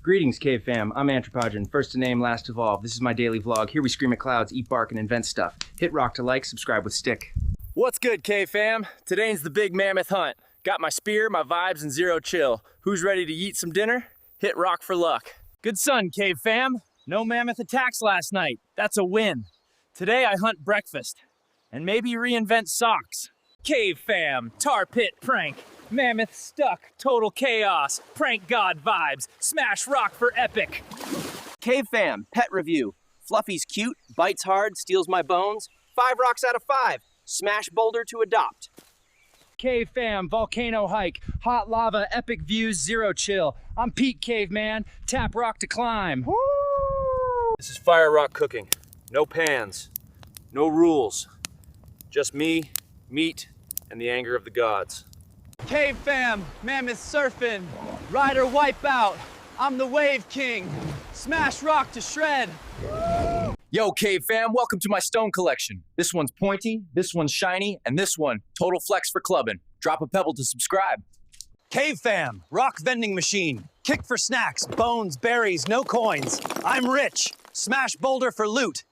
Greetings, Cave fam. I'm Anthro, first to name, last to evolve. This is my daily vlog. Here we scream at clouds, eat bark, and invent stuff. Hit rock to like, subscribe with stick. What's good, Cave fam? Today's the big mammoth hunt. Got my spear, my vibes, and zero chill. Who's ready to eat some dinner? Hit rock for luck. Good sun, Cave fam. No mammoth attacks last night. That's a win. Today I hunt breakfast and maybe reinvent socks. Cave fam, tar pit prank. Mammoth stuck, total chaos. Prank god vibes, smash rock for epic. Cave fam, pet review. Fluffy's cute, bites hard, steals my bones. 5 rocks out of 5. Smash boulder to adopt. Cave fam, volcano hike, hot lava, epic views, zero chill. I'm Pete Caveman, tap rock to climb. Woo! This is fire rock cooking. No pans, no rules. Just me, meat, and the anger of the gods. Cave fam, mammoth surfing, rider wipeout. I'm the wave king. Smash rock to shred. Yo, Cave fam, welcome to my stone collection. This one's pointy, this one's shiny, and this one, total flex for clubbing. Drop a pebble to subscribe. Cave fam, rock vending machine. Kick for snacks, bones, berries, no coins. I'm rich. Smash boulder for loot.